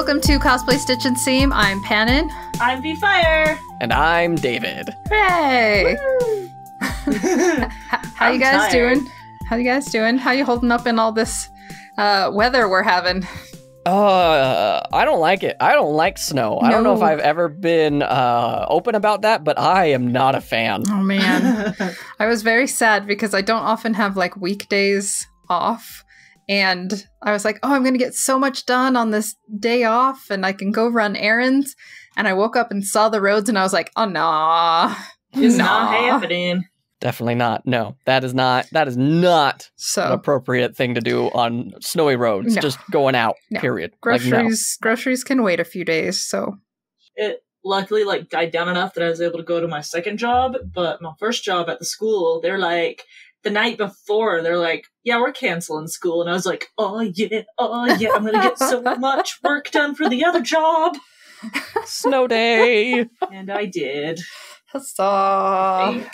Welcome to Cosplay Stitch and Seam. I'm Pannon. I'm V-Fire. And I'm David. Hooray! How you guys doing? How you guys doing? How you holding up in all this weather we're having? I don't like it. I don't like snow. No. I don't know if I've ever been open about that, but I am not a fan. Oh man. I was very sad because I don't often have like weekdays off. And I was like, oh, I'm going to get so much done on this day off and I can go run errands. And I woke up and saw the roads and I was like, oh, nah. It's not happening. Definitely not. No, that is not an appropriate thing to do on snowy roads. No. Just going out, period. Groceries can wait a few days, so. It luckily died down enough that I was able to go to my second job. But my first job at the school, they're like, the night before, they're like, yeah, we're canceling school. And I was like, oh yeah, I'm going to get so much work done for the other job. Snow day. And I did. Huzzah.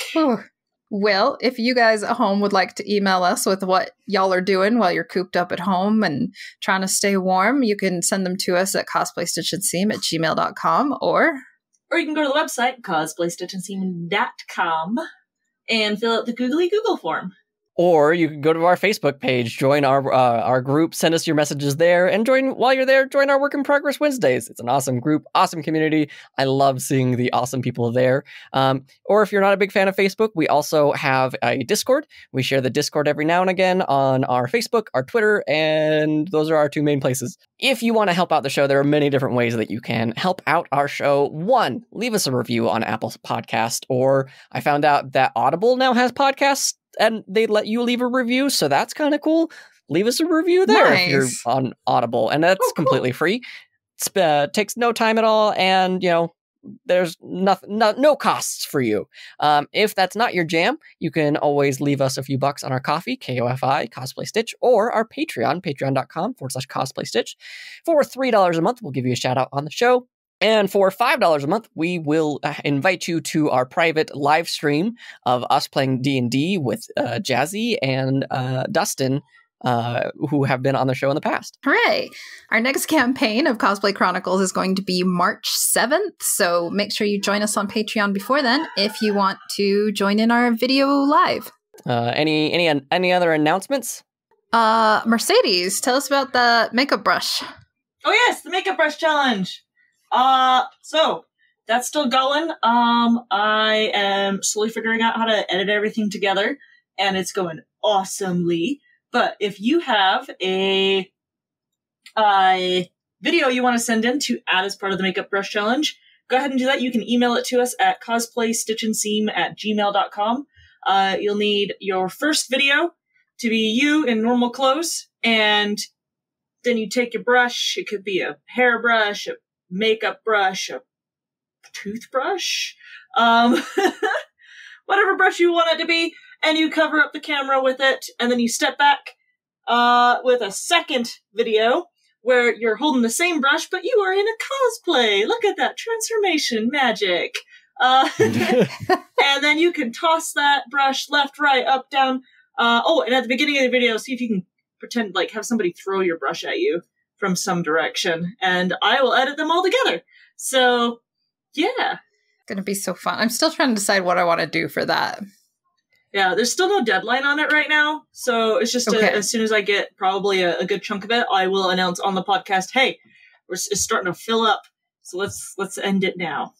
Well, if you guys at home would like to email us with what y'all are doing while you're cooped up at home and trying to stay warm, you can send them to us at cosplaystitchandseam@gmail.com or you can go to the website, cosplaystitchandseam.com. and fill out the Google form. Or you can go to our Facebook page, join our group, send us your messages there, and while you're there, join our Work in Progress Wednesdays. It's an awesome group, awesome community. I love seeing the awesome people there. Or if you're not a big fan of Facebook, we also have a Discord. We share the Discord every now and again on our Facebook, our Twitter, and those are our two main places. If you want to help out the show, there are many different ways that you can help out our show. One, leave us a review on Apple Podcast, or I found out that Audible now has podcasts, and they let you leave a review, so that's kind of cool. Leave us a review there if you're on Audible, and that's completely free. It takes no time at all, and there's no costs for you. If that's not your jam, you can always leave us a few bucks on our coffee, KOFI, Cosplay Stitch, or our Patreon, patreon.com/Cosplay Stitch. For $3 a month, we'll give you a shout out on the show. And for $5 a month, we will invite you to our private live stream of us playing D&D with Jazzy and Dustin, who have been on the show in the past. Hooray! Our next campaign of Cosplay Chronicles is going to be March 7th, so make sure you join us on Patreon before then if you want to join in our video live. Any other announcements? Mercedes, tell us about the makeup brush. Oh yes, the makeup brush challenge! So that's still going. I am slowly figuring out how to edit everything together, and it's going awesomely. But if you have a video you want to send in to add as part of the makeup brush challenge, go ahead and do that. You can email it to us at cosplaystitchandseam@gmail.com. You'll need your first video to be you in normal clothes, and then you take your brush. It could be a hairbrush, a makeup brush, a toothbrush, whatever brush you want it to be, and you cover up the camera with it, and then you step back with a second video where you're holding the same brush, but you are in a cosplay. Look at that transformation magic. And then you can toss that brush left, right, up, down. And at the beginning of the video, see if you can pretend have somebody throw your brush at you from some direction, and I will edit them all together. So, yeah. Gonna be so fun. I'm still trying to decide what I want to do for that. Yeah, there's still no deadline on it right now, so it's just as soon as I get probably a good chunk of it, I will announce on the podcast, hey, it's starting to fill up, so let's end it now.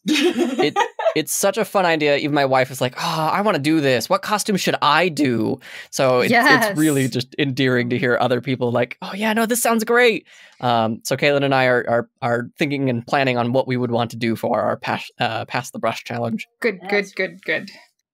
It's such a fun idea. Even my wife is like, oh, I want to do this. What costume should I do? So it's really just endearing to hear other people like, oh yeah, no, this sounds great. So Kaylin and I are thinking and planning on what we would want to do for our Pass the Brush challenge. Good.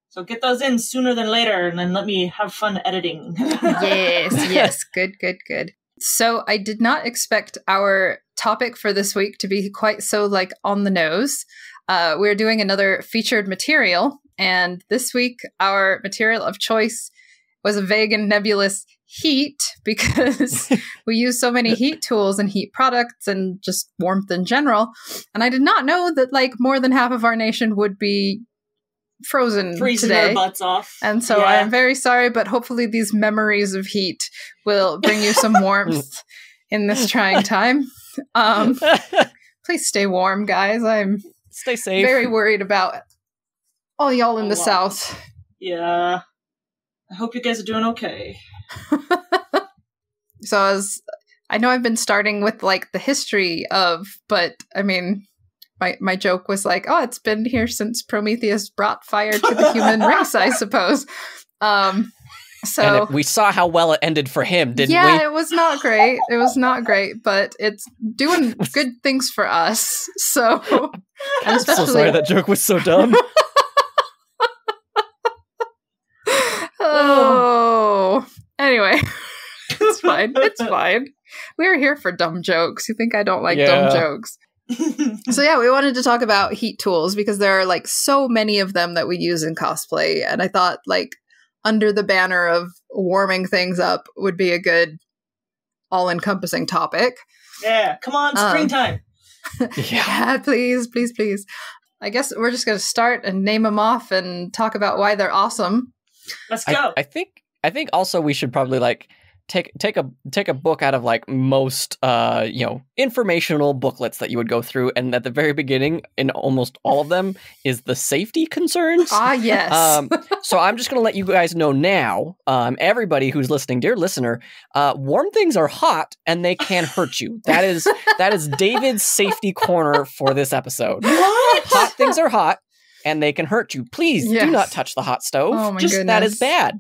So get those in sooner than later, and then let me have fun editing. Yes. Good. So I did not expect our topic for this week to be quite so on the nose. We're doing another featured material, and this week our material of choice was a vague and nebulous heat because we use so many heat tools and heat products and just warmth in general. And I did not know that more than half of our nation would be freezing today. Their butts off. And so I am very sorry, but hopefully these memories of heat will bring you some warmth in this trying time. Please stay warm, guys. I'm Stay safe. very worried about all y'all in the wow. South. Yeah. I hope you guys are doing okay. So I know I've been starting with like the history of, but I mean, my joke was like, oh, it's been here since Prometheus brought fire to the human race, I suppose. So we saw how well it ended for him, didn't we? Yeah, it was not great. It was not great, but it's doing good things for us. So, and especially, I'm so sorry that joke was so dumb. Oh, anyway, it's fine. It's fine. We're here for dumb jokes. You think I don't like dumb jokes? So yeah, we wanted to talk about heat tools because there are like so many of them that we use in cosplay, and I thought like under the banner of warming things up would be a good all-encompassing topic. Yeah, come on, springtime. Yeah, please, please, please. I guess we're just going to start and name them off and talk about why they're awesome. Let's go. I think also we should probably like take a book out of like most informational booklets that you would go through, and at the very beginning in almost all of them is the safety concerns. Yes. So I'm just going to let you guys know now, everybody who's listening, dear listener, warm things are hot and they can hurt you. That is David's safety corner for this episode. What? Hot things are hot and they can hurt you. Please do not touch the hot stove. Oh my goodness. That is bad.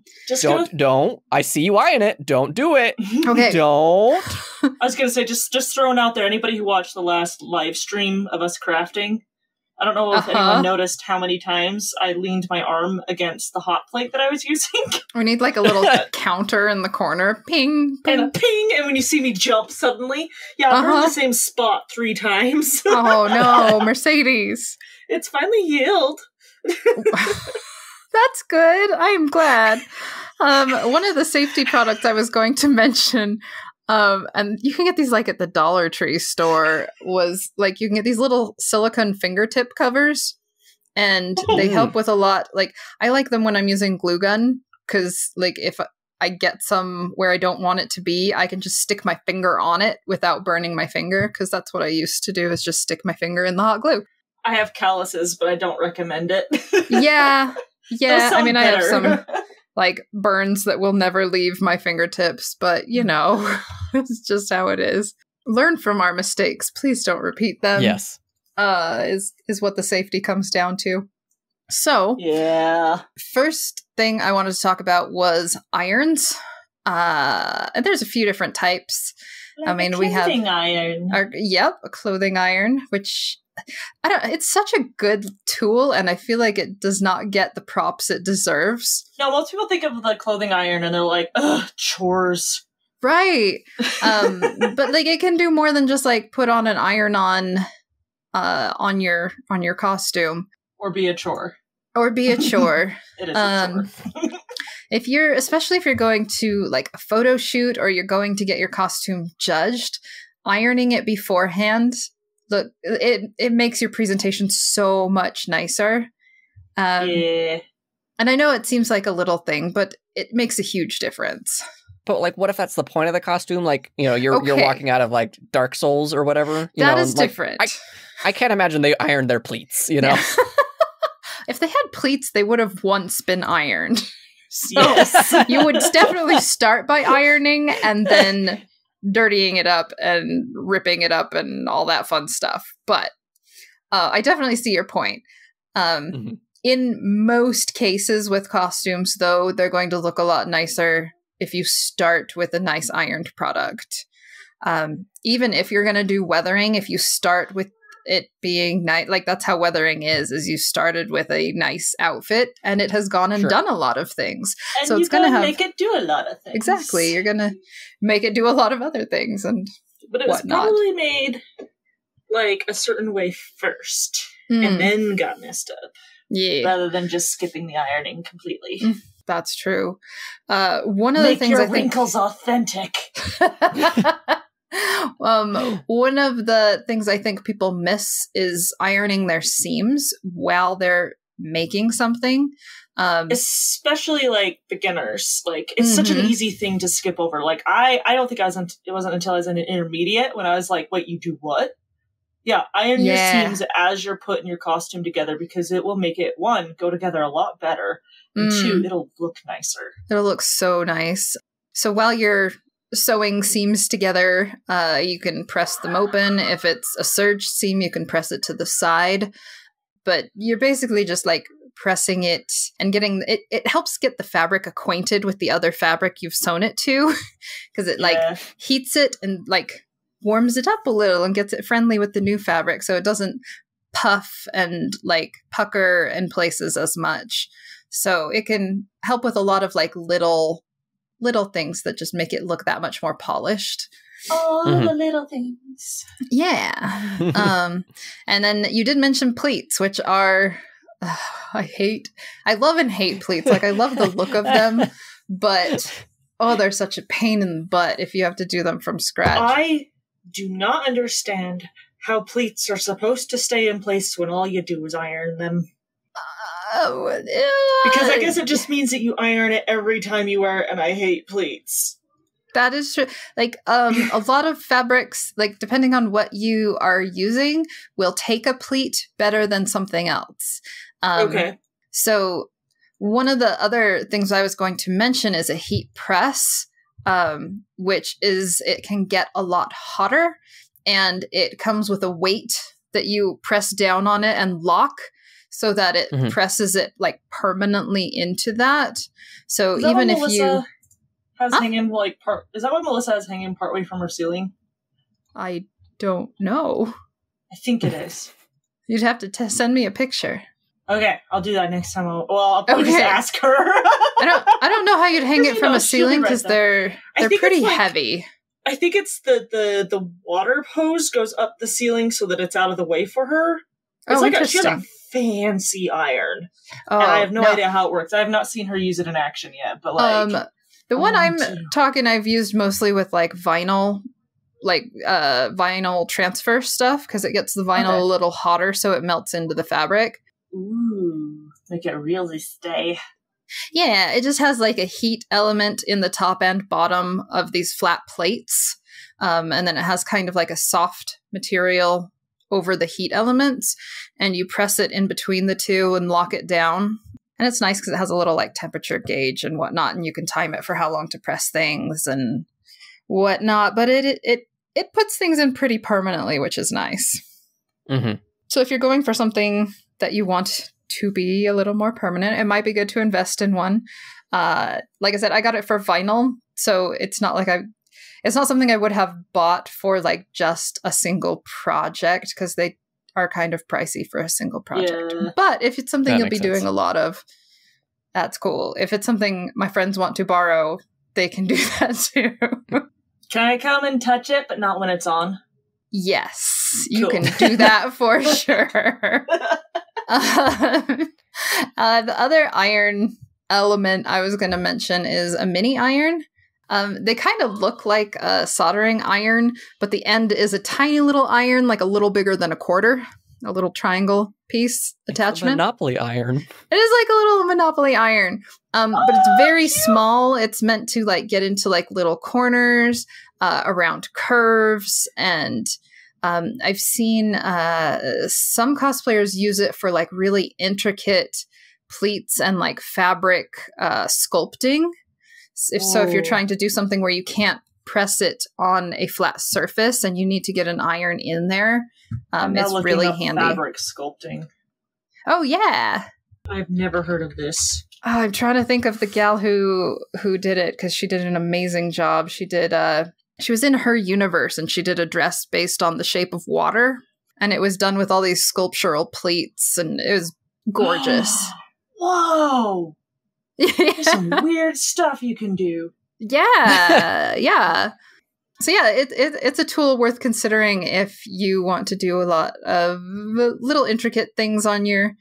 Don't. I see you eyeing it. Don't do it. Okay. Don't. I was going to say, just throwing out there, anybody who watched the last live stream of us crafting, I don't know if anyone noticed how many times I leaned my arm against the hot plate that I was using. We need like a little counter in the corner. Ping, ping. And a ping, and when you see me jump suddenly, I burned the same spot 3 times. Oh no, Mercedes. It's finally healed. That's good. I'm glad. One of the safety products I was going to mention, and you can get these like at the Dollar Tree store, was like you can get these little silicone fingertip covers, and they help with a lot. Like I like them when I'm using glue gun because like if I get some where I don't want it to be, I can just stick my finger on it without burning my finger, because that's what I used to do, is just stick my finger in the hot glue. I have calluses, but I don't recommend it. Yeah. I mean, I have some like burns that will never leave my fingertips, but you know, it's just how it is. Learn from our mistakes. Please don't repeat them. Yes. Is what the safety comes down to. So, first thing I wanted to talk about was irons. And there's a few different types. Like I mean, we have iron. A clothing iron, which it's such a good tool, and I feel like it does not get the props it deserves. No, most people think of the clothing iron and they're like, ugh, chores. Right. But like it can do more than just like put on an iron on your costume. Or be a chore. It is a chore. Especially if you're going to like a photo shoot or you're going to get your costume judged, ironing it beforehand, look, it makes your presentation so much nicer. And I know it seems like a little thing, but it makes a huge difference. But like, what if that's the point of the costume? Like, you know, you're walking out of like Dark Souls or whatever. That is different. I can't imagine they ironed their pleats, you know? If they had pleats, they would have once been ironed. So you would definitely start by ironing and then dirtying it up and ripping it up and all that fun stuff. But I definitely see your point. In most cases with costumes, though, they're going to look a lot nicer if you start with a nice ironed product. Even if you're going to do weathering, if you start with it being nice, like that's how weathering is you started with a nice outfit and it has gone and done a lot of things. And so it's going to make it do a lot of things. Exactly. You're going to make it do a lot of other things and But it was whatnot. probably made like a certain way first and then got messed up. Yeah. Rather than just skipping the ironing completely. That's true. One of the things your wrinkles authentic. One of the things I think people miss is ironing their seams while they're making something. Especially like beginners. Like it's such an easy thing to skip over. Like I don't think it wasn't until I was in an intermediate when I was like, wait, you do what? Yeah, iron your seams as you're putting your costume together because it will make it, one, go together a lot better, and two, it'll look nicer. It'll look so nice. So while you're sewing seams together, you can press them open. If it's a serged seam, you can press it to the side. But you're basically just like pressing it and getting it. It helps get the fabric acquainted with the other fabric you've sewn it to because it like heats it and like warms it up a little and gets it friendly with the new fabric so it doesn't puff and like pucker in places as much. So it can help with a lot of like little things that just make it look that much more polished. All the little things. Yeah. And then you did mention pleats, which are I love and hate pleats. Like I love the look of them, but they're such a pain in the butt if you have to do them from scratch. I do not understand how pleats are supposed to stay in place when all you do is iron them. Because I guess it just means that you iron it every time you wear it, and I hate pleats. That is true. Like, a lot of fabrics, like, depending on what you are using, will take a pleat better than something else. Okay. So, one of the other things I was going to mention is a heat press, which is, it can get a lot hotter, and it comes with a weight that you press down on it and lock so that it presses it, like, permanently into that. So, even if you... Has hanging like part? Is that what Melissa has hanging partway from her ceiling? I don't know. I think it is. You'd have to send me a picture. Okay, I'll do that next time. I'll probably just ask her. I don't know how you'd hang it from a ceiling because they're pretty heavy. I think it's the water hose goes up the ceiling so that it's out of the way for her. It's like she has a fancy iron, and I have no idea how it works. I have not seen her use it in action yet, but like. The one I'm talking, I've used mostly with like vinyl transfer stuff because it gets the vinyl a little hotter so it melts into the fabric. Ooh, make it really stay. Yeah, it just has like a heat element in the top and bottom of these flat plates. And then it has kind of like a soft material over the heat elements. And you press it in between the two and lock it down. And it's nice because it has a little like temperature gauge and whatnot, and you can time it for how long to press things and whatnot. But it puts things in pretty permanently, which is nice. Mm-hmm. So if you're going for something that you want to be a little more permanent, it might be good to invest in one. Like I said, I got it for vinyl, so it's not like it's not something I would have bought for like just a single project because they are kind of pricey for a single project. Yeah. But if it's something you'll be doing a lot of, that's cool. If it's something my friends want to borrow, they can do that too. Can I come and touch it, but not when it's on? Yes, you can do that for sure. The other iron element I was going to mention is a mini iron. They kind of look like a soldering iron, but the end is a tiny little iron, like a little bigger than a quarter, a little triangle piece attachment. It's a Monopoly iron. It is like a little Monopoly iron, but it's very small. It's meant to like get into like little corners around curves, and I've seen some cosplayers use it for like really intricate pleats and like fabric sculpting. If you're trying to do something where you can't press it on a flat surface and you need to get an iron in there, it's really handy. Fabric sculpting. Oh yeah, I've never heard of this. Oh, I'm trying to think of the gal who did it because she did an amazing job. She did. She was in her universe and she did a dress based on the shape of water, and it was done with all these sculptural pleats, and it was gorgeous. Whoa. There's some weird stuff you can do. Yeah, yeah. So yeah, it's a tool worth considering if you want to do a lot of little intricate things on your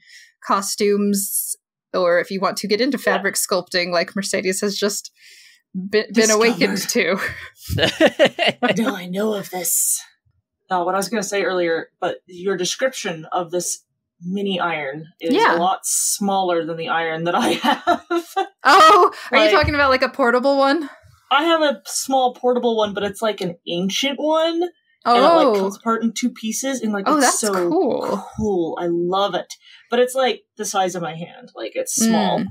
costumes, or if you want to get into fabric sculpting like Mercedes has just been awakened to. No, I know of this. What I was going to say earlier, but your description of this mini iron is a lot smaller than the iron that I have. Oh, are you talking about like a portable one? I have a small portable one, but it's like an ancient one. Oh. And it like comes apart in 2 pieces, and like it's that's so cool. I love it. But it's like the size of my hand. Like it's small.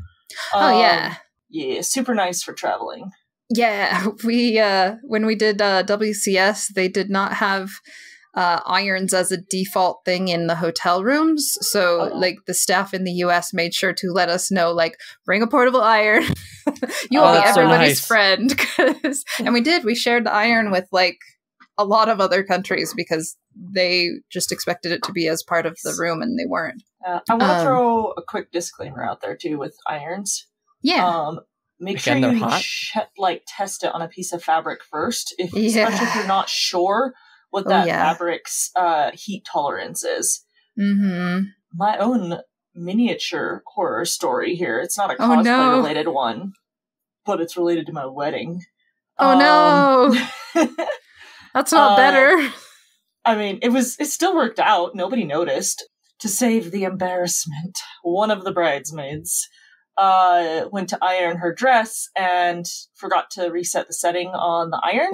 Yeah. Yeah, super nice for traveling. Yeah, we when we did WCS, they did not have irons as a default thing in the hotel rooms. So like the staff in the US made sure to let us know, like, bring a portable iron. You will be everybody's friend. And we did. We shared the iron with like a lot of other countries because they just expected it to be as part of the room, and they weren't. I want to throw a quick disclaimer out there too with irons. Yeah. Make sure you test it on a piece of fabric first, especially if you're not sure what that fabric's heat tolerance is. Mm-hmm. My own miniature horror story here. It's not a cosplay related one, but it's related to my wedding. Oh no! That's not better. I mean, it still worked out. Nobody noticed. To save the embarrassment, one of the bridesmaids went to iron her dress and forgot to reset the setting on the iron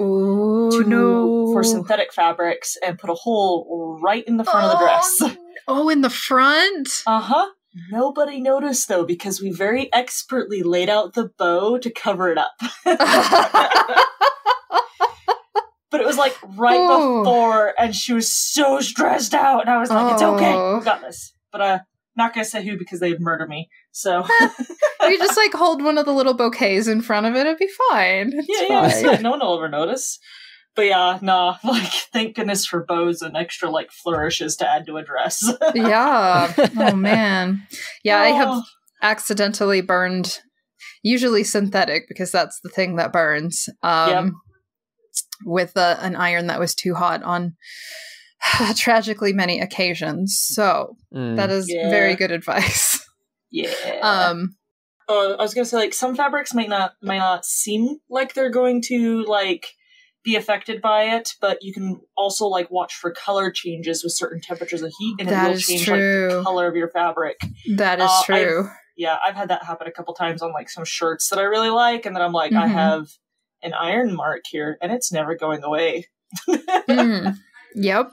for synthetic fabrics, and put a hole right in the front of the dress. Oh, in the front? Uh-huh. Nobody noticed, though, because we very expertly laid out the bow to cover it up. But it was like before, and she was so stressed out, and I was like, it's okay, we got this. But not gonna say who, because they'd murder me, so. You just like hold one of the little bouquets in front of it, it'd be fine. It's fine. No one will ever notice. But yeah, nah, like, thank goodness for bows and extra, like, flourishes to add to a dress. Yeah. Oh, man. Yeah, I have accidentally burned, usually synthetic, because that's the thing that burns, with an iron that was too hot on tragically many occasions. So that is very good advice. Yeah. I was gonna say, like, some fabrics might not seem like they're going to, like, be affected by it, but you can also, like, watch for color changes with certain temperatures of heat, and it will change like the color of your fabric. That is true. I've had that happen a couple times on like some shirts that I really like, and then I'm like, I have an iron mark here, and it's never going away. Yep.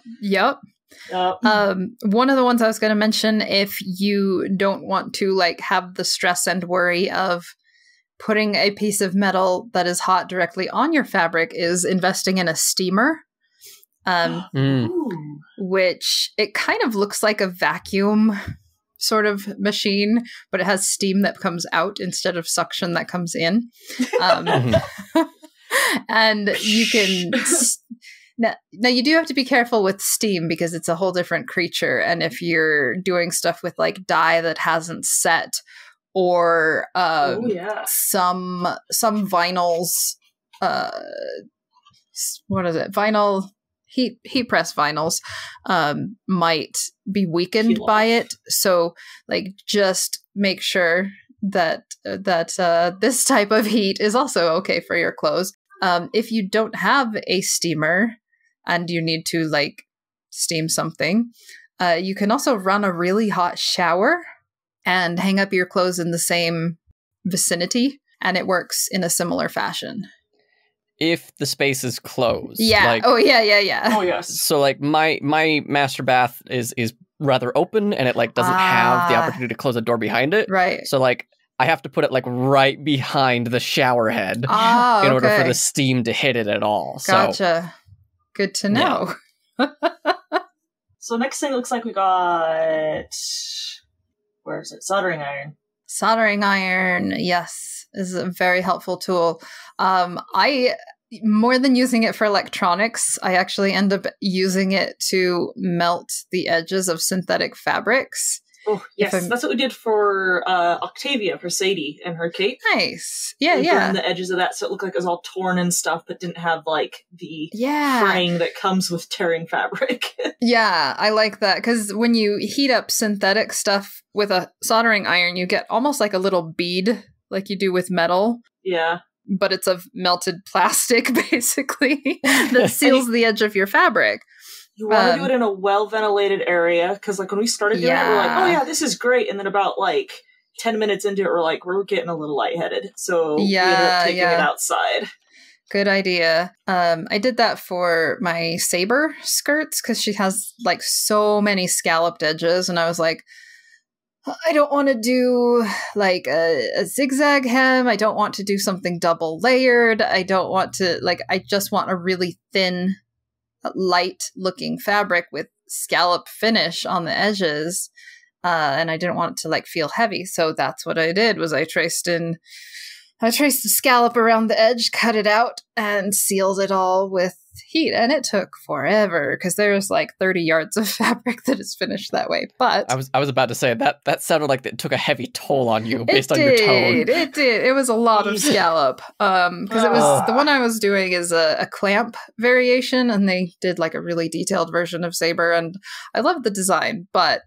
One of the ones I was going to mention, if you don't want to like have the stress and worry of putting a piece of metal that is hot directly on your fabric, is investing in a steamer. Which it kind of looks like a vacuum sort of machine, but it has steam that comes out instead of suction that comes in. And you can... Now, you do have to be careful with steam because it's a whole different creature. And if you're doing stuff with like dye that hasn't set, or some vinyls, what is it? Vinyl heat press vinyls might be weakened by it. So like just make sure that this type of heat is also okay for your clothes. If you don't have a steamer and you need to like steam something, you can also run a really hot shower and hang up your clothes in the same vicinity, and it works in a similar fashion. If the space is closed. Yeah. Like, Oh, yes. So like my master bath is rather open, and it like doesn't have the opportunity to close a door behind it. Right. So like I have to put it like right behind the shower head in order for the steam to hit it at all. Gotcha. So, good to know. Yeah. So next thing looks like we got... Where is it? Soldering iron. Soldering iron, yes, is a very helpful tool. I, more than using it for electronics, I actually end up using it to melt the edges of synthetic fabrics. Oh, yes. That's what we did for Octavia, for Sadie, and her cape. Nice. Yeah, we burned the edges of that so it looked like it was all torn and stuff, but didn't have, like, the fraying that comes with tearing fabric. Yeah, I like that, because when you heat up synthetic stuff with a soldering iron, you get almost like a little bead, like you do with metal. Yeah. But it's of melted plastic, basically, that seals the edge of your fabric. You want to do it in a well-ventilated area, because, like, when we started doing it, we're like, oh, yeah, this is great. And then about, like, 10 minutes into it, we're getting a little lightheaded. So we ended up taking it outside. Good idea. I did that for my Saber skirts because she has like so many scalloped edges, and I was like, I don't want to do like a zigzag hem. I don't want to do something double layered. I don't want to I just want a really thin, light looking fabric with scallop finish on the edges. And I didn't want it to feel heavy. So that's what I did was I traced the scallop around the edge, cut it out, and sealed it all with heat. And it took forever because there's 30 yards of fabric that is finished that way. But I was about to say that sounded like it took a heavy toll on you based on your tone. It did. It was a lot of scallop. Because it was the one I was doing is a clamp variation, and they did a really detailed version of Saber, and I love the design, but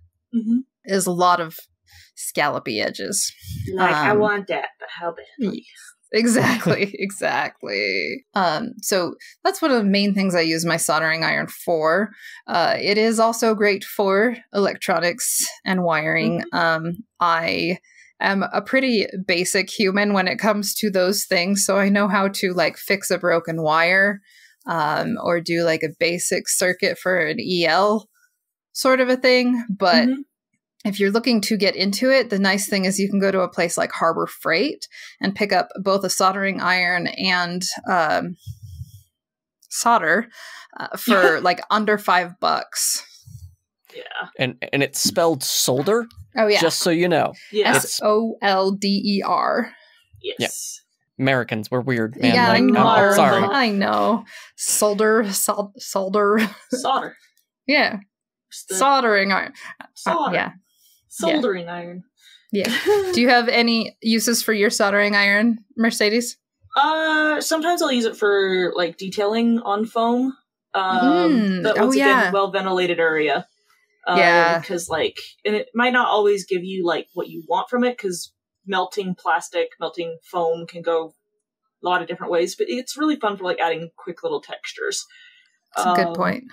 there's a lot of scallopy edges. I want that, but how bad? Exactly. So that's one of the main things I use my soldering iron for. It is also great for electronics and wiring. I am a pretty basic human when it comes to those things, so I know how to fix a broken wire, or do a basic circuit for an EL sort of a thing, but if you're looking to get into it, the nice thing is you can go to a place like Harbor Freight and pick up both a soldering iron and solder for under $5. Yeah. And it's spelled solder. Oh yeah. Just so you know. Yeah. SOLDER. Yes. Yeah. Americans, we're weird, man. Yeah, I'm sorry. I know. Solder. Solder. Yeah. Soldering iron. Solder. Yeah. Soldering iron. Yeah. Do you have any uses for your soldering iron, Mercedes? Sometimes I'll use it for detailing on foam. But once again, well ventilated area. Because and it might not always give you what you want from it, because melting foam can go a lot of different ways. But it's really fun for adding quick little textures. That's a good point.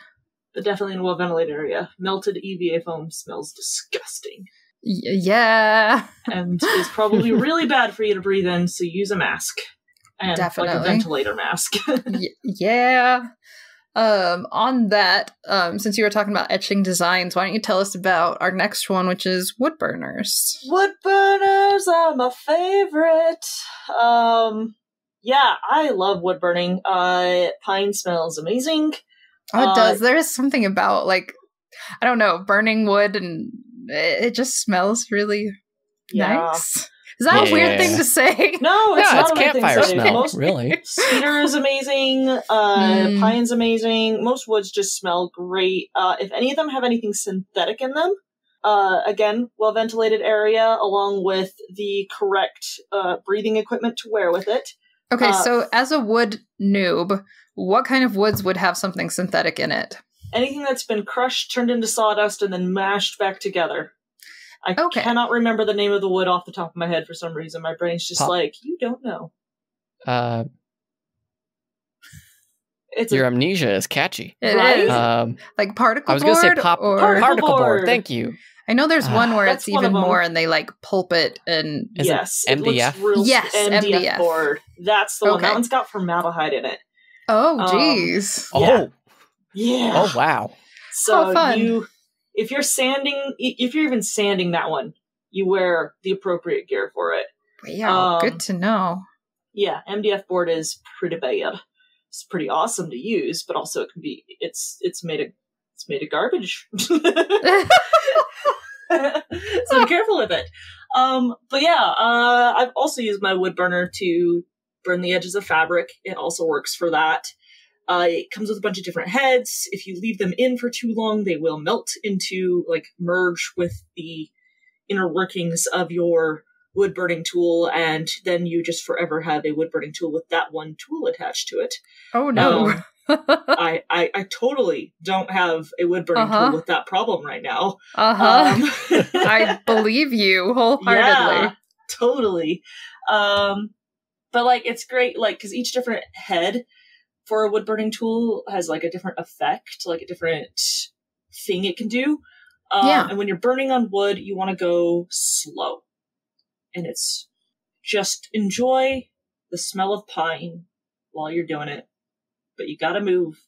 But definitely in a well-ventilated area. Melted EVA foam smells disgusting. Yeah. And it's probably really bad for you to breathe in, so use a mask. And definitely. a ventilator mask. Yeah. On that, since you were talking about etching designs, why don't you tell us about our next one, which is wood burners? Wood burners are my favorite. Yeah, I love wood burning. Pine smells amazing. Oh, it does. There is something about, I don't know, burning wood, and it just smells really nice. Is that a weird thing to say? No, it's not it's a weird thing campfire to say. smell, really. Cedar is amazing. Pine's amazing. Most woods just smell great. If any of them have anything synthetic in them, again, well-ventilated area, along with the correct breathing equipment to wear with it. Okay, so as a wood noob, what kind of woods would have something synthetic in it? Anything that's been crushed, turned into sawdust, and then mashed back together. I cannot remember the name of the wood off the top of my head for some reason. My brain's just you don't know. Your amnesia is catchy. It is. Particle board? I was going to say particle board. Thank you. I know there's one where it's even more, and they pulp it and... Yes. MDF? Yes, MDF board. That's the one. That one's got formaldehyde in it. Oh, jeez. Yeah. Oh, wow. So if you're even sanding that one, you wear the appropriate gear for it. Yeah, good to know. Yeah, MDF board is pretty bad. It's pretty awesome to use, but also it can be it's made of garbage. So be careful with it. But yeah, I've also used my wood burner to burn the edges of fabric. It also works for that. It comes with a bunch of different heads. If you leave them in for too long, they will melt into, merge with the inner workings of your wood burning tool, and then you just forever have a wood burning tool with that one tool attached to it. Oh no. I totally don't have a wood burning tool with that problem right now. I believe you wholeheartedly. Yeah, totally. But it's great, because each different head for a wood burning tool has like a different effect, like a different thing it can do. And when you're burning on wood, you want to go slow. And it's just enjoy the smell of pine while you're doing it. But you gotta move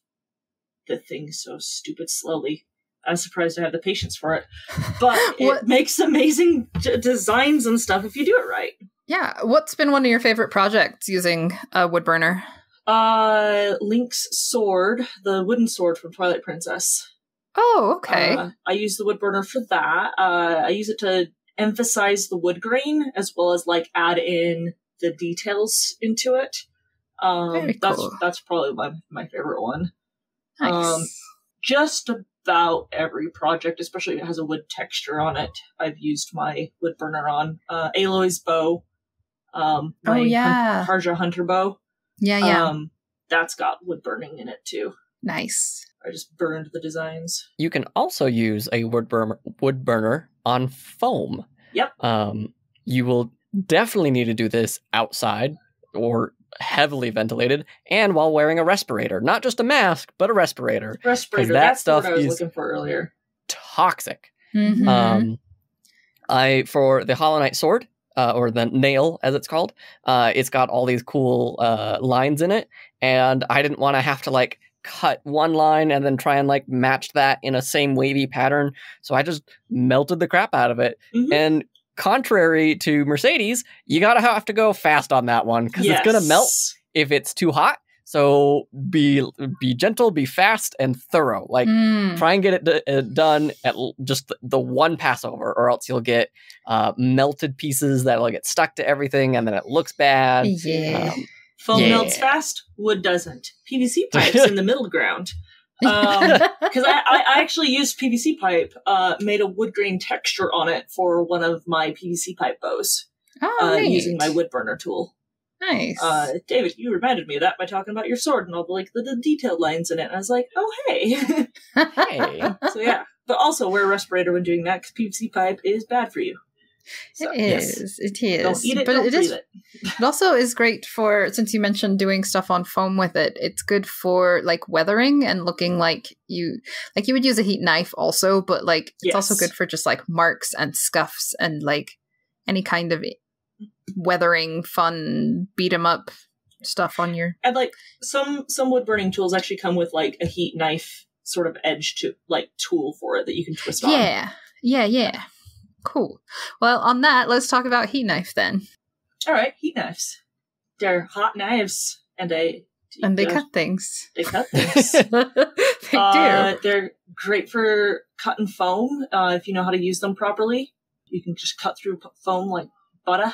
the thing so stupid slowly. I'm surprised I have the patience for it. But it makes amazing designs and stuff if you do it right. Yeah. What's been one of your favorite projects using a wood burner? Link's sword, the wooden sword from Twilight Princess. Oh, okay. I use the wood burner for that. I use it to emphasize the wood grain as well as like add in the details into it. Very cool. That's probably my favorite one. Nice. Just about every project, especially if it has a wood texture on it, I've used my wood burner on. Aloy's bow. Harja Hunter bow. Yeah. That's got wood burning in it too. Nice. I just burned the designs. You can also use a wood burner on foam. Yep. You will definitely need to do this outside or heavily ventilated and while wearing a respirator. Not just a mask, but a respirator. Respirator, that's what I was looking for earlier. Toxic. Mm-hmm. For the Hollow Knight sword, or the nail, as it's called, it's got all these cool lines in it, and I didn't want to have to, like, cut one line and then try and, like, match that in a same wavy pattern, so I just melted the crap out of it. Mm-hmm. And contrary to Mercedes, you gotta have to go fast on that one, because it's gonna melt if it's too hot. So be gentle, be fast, and thorough. Like, try and get it done at just the one passover, or else you'll get melted pieces that'll get stuck to everything, and then it looks bad. Yeah. Foam melts fast, wood doesn't. PVC pipe's in the middle ground. Because I actually used PVC pipe, made a wood grain texture on it for one of my PVC pipe bows. Using my wood burner tool. Nice. David, you reminded me of that by talking about your sword and all the detailed lines in it. And I was like, oh, hey. Hey. So yeah. But also wear a respirator when doing that, because PVC pipe is bad for you. So, it is. Don't eat it, but don't it breathe it. It also is great for, since you mentioned doing stuff on foam with it, it's good for, like, weathering and looking like you would use a heat knife also, but, like, it's also good for just, like, marks and scuffs and, like, any kind of weathering, fun, beat 'em up stuff on your... And, like, some wood burning tools actually come with, like, a heat knife sort of edge to, like, tool for it that you can twist on. Yeah. Cool. Well, on that, let's talk about heat knife then. All right, heat knives. They're hot knives, and they cut things. They cut things. They do. They're great for cutting foam. If you know how to use them properly, you can just cut through foam like butter.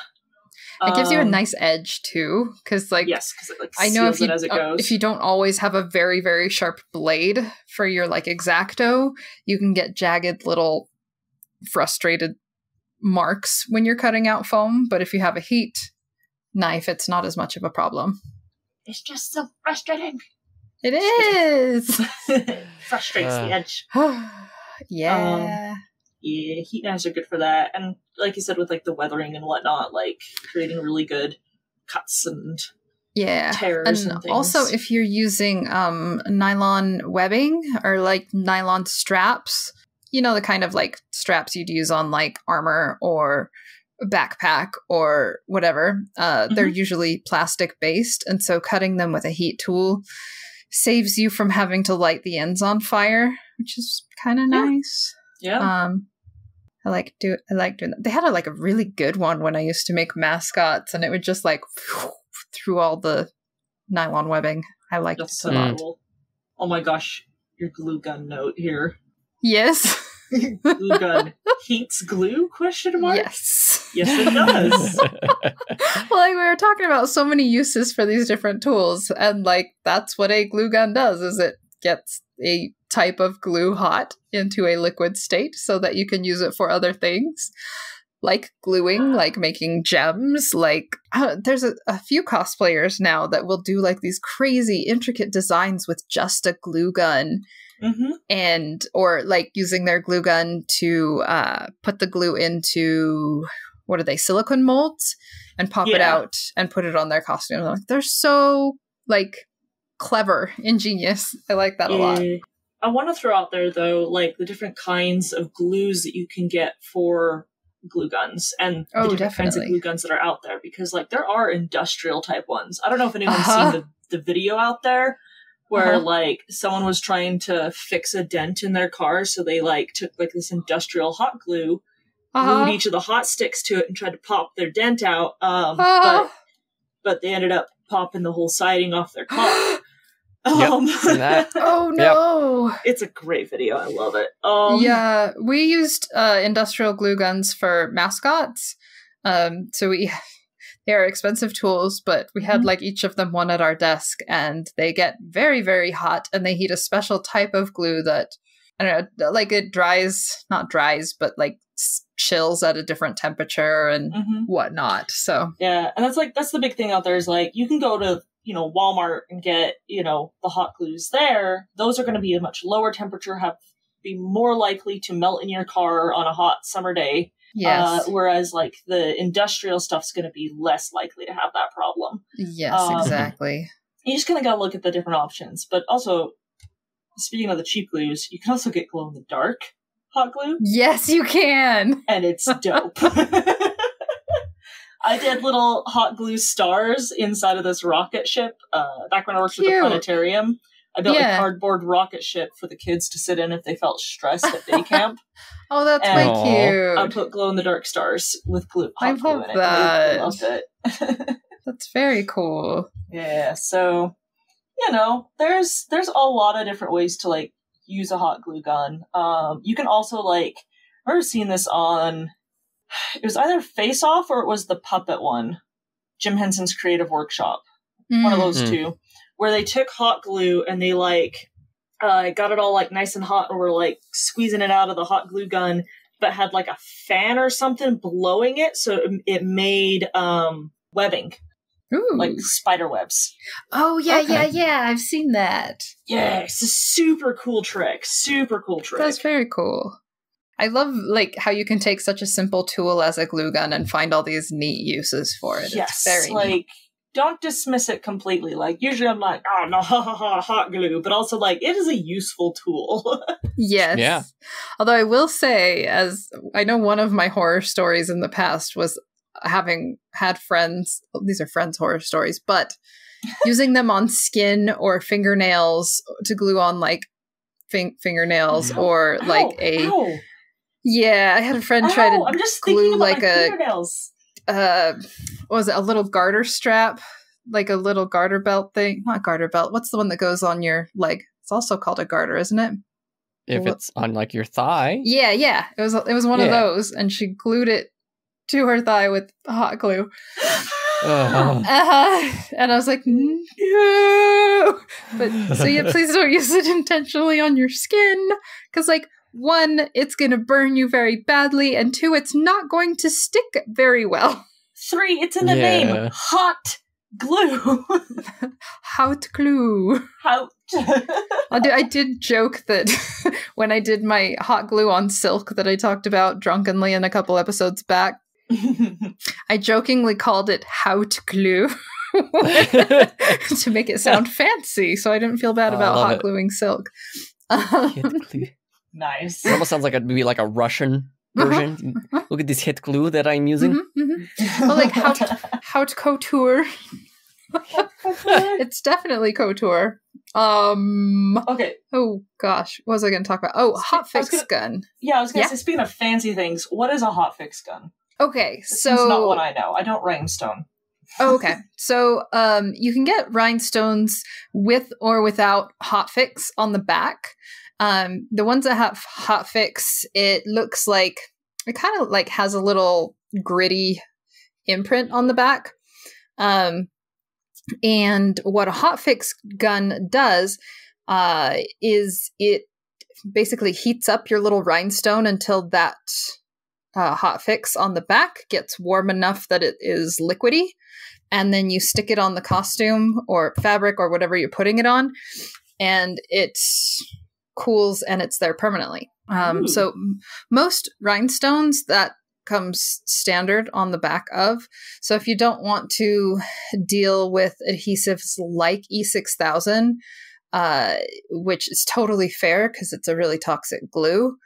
It gives you a nice edge too, because like, yes, because it, like, I know if you don't always have a very, very sharp blade for your like X-Acto, you can get jagged little frustrated marks when you're cutting out foam. But if you have a heat knife, it's not as much of a problem. It's just so frustrating. It is. Frustrates the edge. Yeah. Yeah, heat knives are good for that. And like you said, with like the weathering and whatnot, like creating really good cuts and tears and things. Also, if you're using nylon webbing or like nylon straps, you know, the kind of like straps you'd use on like armor or a backpack or whatever, they're usually plastic based. And so cutting them with a heat tool saves you from having to light the ends on fire, which is kind of nice. Yeah. I like doing that. They had a really good one when I used to make mascots, and it would just like through all the nylon webbing. I liked it a lot. Cool. Oh my gosh, your glue gun note here. Yes. Glue gun heats glue? ? Yes. Yes, it does. Well, like we were talking about so many uses for these different tools, and like that's what a glue gun does, is it gets a type of glue hot into a liquid state so that you can use it for other things, like gluing, like making gems. Like there's a few cosplayers now that will do like these crazy intricate designs with just a glue gun. And or like using their glue gun to put the glue into, what are they, silicone molds, and pop it out and put it on their costume. Like, they're so like clever, ingenious. I like that a lot. I want to throw out there, though, like the different kinds of glues that you can get for glue guns and the different kinds of glue guns that are out there, because like there are industrial type ones. I don't know if anyone's seen the video out there where like someone was trying to fix a dent in their car, so they like took like this industrial hot glue, glued each of the hot sticks to it and tried to pop their dent out, but they ended up popping the whole siding off their car. Oh no! Yep. It's a great video. I love it. Yeah, we used industrial glue guns for mascots. So they are expensive tools, but we had like each of them one at our desk, and they get very, very hot, and they heat a special type of glue that, I don't know, like it not dries, but like chills at a different temperature and whatnot. So yeah, and that's the big thing out there is like you can go to Walmart and get the hot glues there. Those are going to be a much lower temperature, be more likely to melt in your car on a hot summer day. Yes. Whereas like the industrial stuff's going to be less likely to have that problem. Yes, exactly. You just kind of got to look at the different options. But also, speaking of the cheap glues, you can also get glow in the dark hot glue. Yes, you can. And it's dope. I did little hot glue stars inside of this rocket ship back when I worked at the planetarium. I built a cardboard rocket ship for the kids to sit in if they felt stressed at day camp. Oh, that's way cute. I put glow-in-the-dark stars with glue. I love that. I loved it. That's very cool. Yeah, so, there's a lot of different ways to, like, use a hot glue gun. You can also, like, I remember seeing this on, it was either Face Off or it was the Puppet one, Jim Henson's Creative Workshop. One of those two, where they took hot glue and they, like, got it all like nice and hot and were like squeezing it out of the hot glue gun, but had like a fan or something blowing it, so it made webbing. Ooh. Like spider webs. Oh yeah, I've seen that. Yeah, it's a super cool trick. That's very cool. I love like how you can take such a simple tool as a glue gun and find all these neat uses for it. Yes, it's very like neat. Don't dismiss it completely. Like, usually I'm like, oh, no, hot glue. But also, like, it is a useful tool. Yes. Yeah. Although I will say, as I know one of my horror stories in the past was having had friends, these are friends' horror stories, but using them on skin or fingernails to glue on, like, fingernails or, like, Ow. Yeah, I had a friend try to I'm just glue, about like, my fingernails. What was it, a little garter strap, like a little garter belt thing? Not garter belt. What's the one that goes on your leg? It's also called a garter, isn't it? If it's on like your thigh. Yeah. It was one of those, and she glued it to her thigh with hot glue. And I was like, no. But so yeah, please don't use it intentionally on your skin, because like, 1, it's going to burn you very badly, and 2, it's not going to stick very well. 3, it's in the name. Hot glue. Hot glue. I did joke that when I did my hot glue on silk that I talked about drunkenly in a couple episodes back, I jokingly called it hot glue to make it sound fancy, so I didn't feel bad about hot gluing silk. Nice. It almost sounds like maybe like a Russian version. Look at this hit glue that I'm using. Well, like haute couture. It's definitely couture. Okay. Oh gosh, what was I going to talk about? Oh, Hotfix Gun. Yeah, I was going to say, speaking of fancy things, what is a Hotfix Gun? Okay, so it's not what I know. I don't rhinestone. Oh, okay. So you can get rhinestones with or without Hotfix on the back. The ones that have Hotfix, it looks like it kind of like has a little gritty imprint on the back. And what a Hotfix gun does is it basically heats up your little rhinestone until that Hotfix on the back gets warm enough that it is liquidy. And then you stick it on the costume or fabric or whatever you're putting it on, and it cools and it's there permanently. So most rhinestones that comes standard on the back of. So if you don't want to deal with adhesives like E6000, which is totally fair because it's a really toxic glue,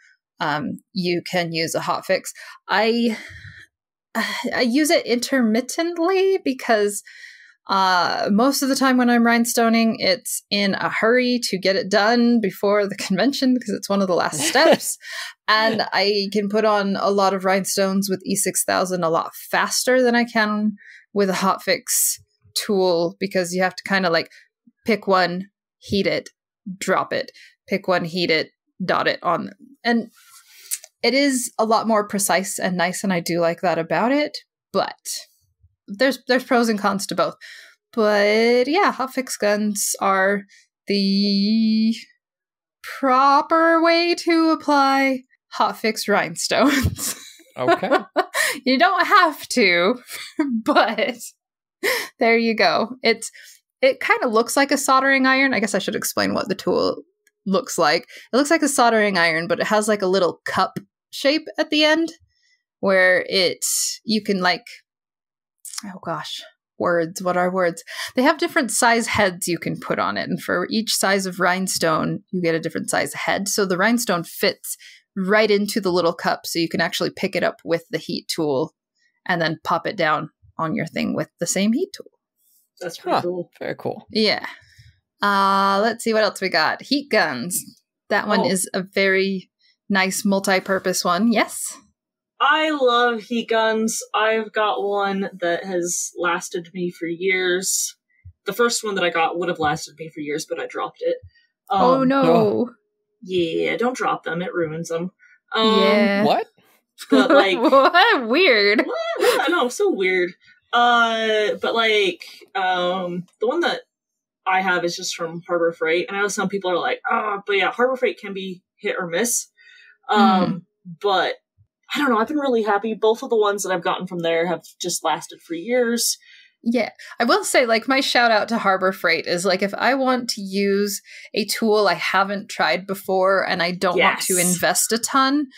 you can use a Hotfix. I use it intermittently because most of the time when I'm rhinestoning, it's in a hurry to get it done before the convention because it's one of the last steps. And I can put on a lot of rhinestones with E6000 a lot faster than I can with a Hotfix tool because you have to kind of like pick one, heat it, drop it, pick one, heat it, dot it on. And it is a lot more precise and nice, and I do like that about it. But there's pros and cons to both. But yeah, Hotfix guns are the proper way to apply Hotfix rhinestones. Okay. You don't have to, but there you go. It kind of looks like a soldering iron. I guess I should explain what the tool looks like. It looks like a soldering iron, but it has like a little cup shape at the end where you can like, oh gosh, words. What are words? They have different size heads you can put on it. And for each size of rhinestone, you get a different size head. So the rhinestone fits right into the little cup. So you can actually pick it up with the heat tool and then pop it down on your thing with the same heat tool. That's pretty cool. Very cool. Yeah. Let's see what else we got. Heat guns. That one is a very nice multi-purpose one. Yes? I love heat guns. I've got one that has lasted me for years. The first one that I got would have lasted me for years, but I dropped it. Oh no. Yeah, don't drop them. It ruins them. Yeah. What? But like... What? Weird. I know, so weird. But like, the one that I have is just from Harbor Freight, and I know some people are like, but yeah, Harbor Freight can be hit or miss. But I don't know, I've been really happy. Both of the ones that I've gotten from there have just lasted for years. Yeah, I will say, like, my shout out to Harbor Freight is, like, if I want to use a tool I haven't tried before and I don't want to invest a ton,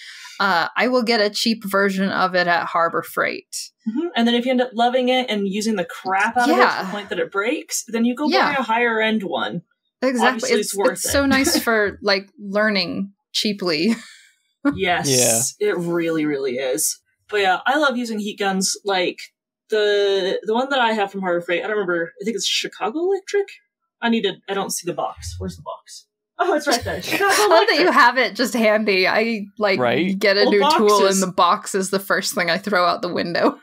I will get a cheap version of it at Harbor Freight. Mm-hmm. And then if you end up loving it and using the crap out of it to the point that it breaks, then you go buy a higher end one. Exactly. Obviously, it's worth it. So nice for, like, learning cheaply. Yes, it really, really is. But yeah, I love using heat guns. Like, the one that I have from Harbor Freight, I don't remember, I think it's Chicago Electric? I don't see the box. Where's the box? Oh, it's right there. Chicago Electric. I love that you have it just handy. I, like, get a new tool and the box is the first thing I throw out the window.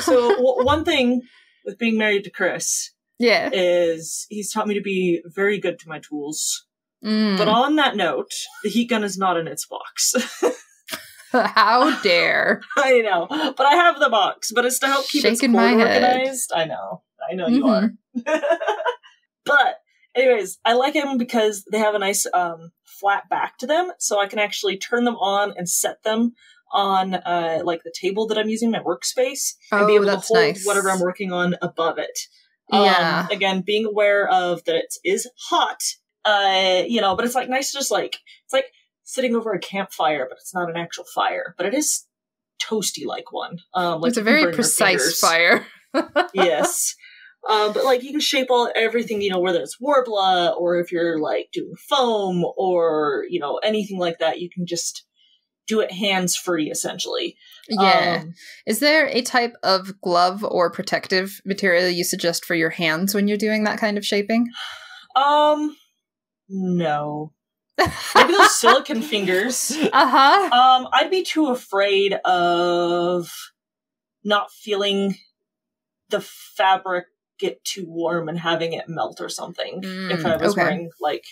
So one thing with being married to Chris is he's taught me to be very good to my tools. But on that note, the heat gun is not in its box. How dare. I know. But I have the box, but it's to help keep its cord organized. I know you are. But anyways, I like them because they have a nice flat back to them, so I can actually turn them on and set them on like the table that I'm using, my workspace, and be able to hold whatever I'm working on above it. Again, being aware of that it is hot, but it's like nice to just like, it's like sitting over a campfire, but it's not an actual fire, but it is toasty like one. Like it's a very precise fire. Yes. But like you can shape everything, whether it's Warbla or if you're like doing foam or, anything like that, you can just do it hands-free essentially. Yeah. Is there a type of glove or protective material you suggest for your hands when you're doing that kind of shaping? No. Maybe those silicone fingers. I'd be too afraid of not feeling the fabric get too warm and having it melt or something. If I was wearing like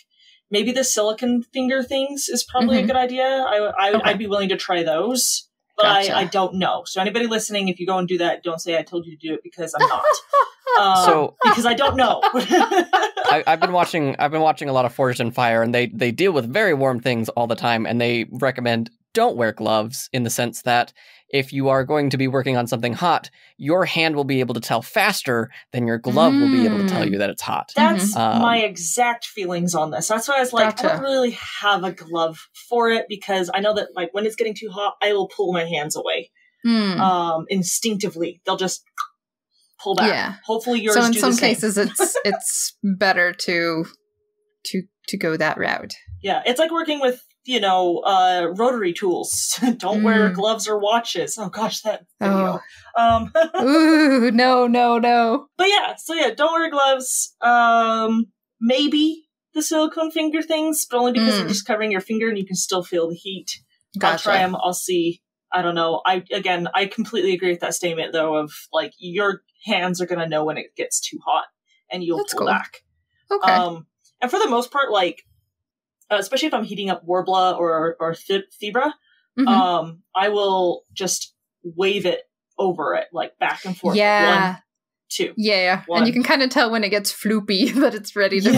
maybe the silicone finger things is probably a good idea. I'd be willing to try those, but I don't know. So anybody listening, if you go and do that, don't say I told you to do it because I'm not. Because I don't know. I've been watching a lot of Forged in Fire, and they deal with very warm things all the time, and they recommend don't wear gloves, in the sense that if you are going to be working on something hot, your hand will be able to tell faster than your glove will be able to tell you that it's hot. That's my exact feelings on this. That's why I was like, Gotcha. I don't really have a glove for it, because I know that like when it's getting too hot, I will pull my hands away. Instinctively. They'll just pull back. Yeah. Hopefully yours So in do some the same. cases, it's better to go that route. Yeah, it's like working with, rotary tools. Don't wear gloves or watches. Oh gosh, that video. Ooh, no. But yeah, don't wear gloves. Maybe the silicone finger things, but only because they're just covering your finger and you can still feel the heat. Gotcha. I'll try them. I'll see. I don't know. I completely agree with that statement though, of like your hands are gonna know when it gets too hot and you'll pull back. Okay. And for the most part, like, especially if I'm heating up Warbler or Fibra, I will just wave it over it, like back and forth. Yeah. 1, 2. Yeah. 1. And you can kind of tell when it gets floopy that it's ready to be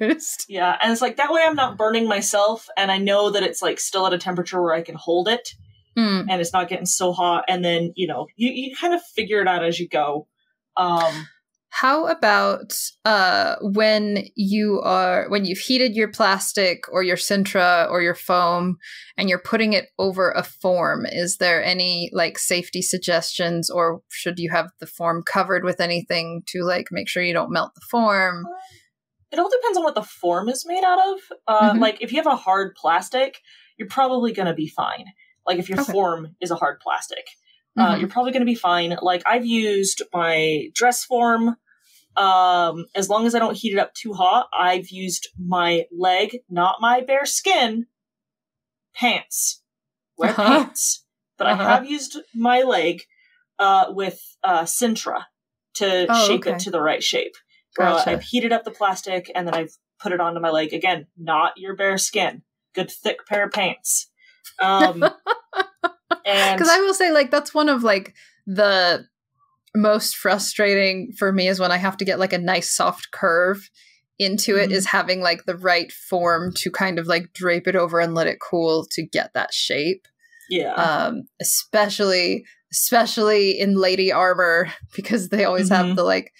used. Yeah. And it's like, that way I'm not burning myself, and I know that it's like still at a temperature where I can hold it and it's not getting so hot. And then, you kind of figure it out as you go. How about when you've heated your plastic or your Sintra or your foam and you're putting it over a form? Is there any like safety suggestions, or should you have the form covered with anything to like make sure you don't melt the form? It all depends on what the form is made out of. Like if you have a hard plastic, you're probably going to be fine. Like if your form is a hard plastic. You're probably going to be fine. Like I've used my dress form. As long as I don't heat it up too hot, I've used my leg, not my bare skin, pants. Wear pants. But I have used my leg with Sintra to shape it to the right shape. Gotcha. I've heated up the plastic and then I've put it onto my leg. Again, not your bare skin. Good thick pair of pants. Because I will say, like, that's one of like the most frustrating for me is when I have to get like a nice soft curve into it, is having like the right form to kind of like drape it over and let it cool to get that shape. Yeah. Especially in lady armor, because they always have the like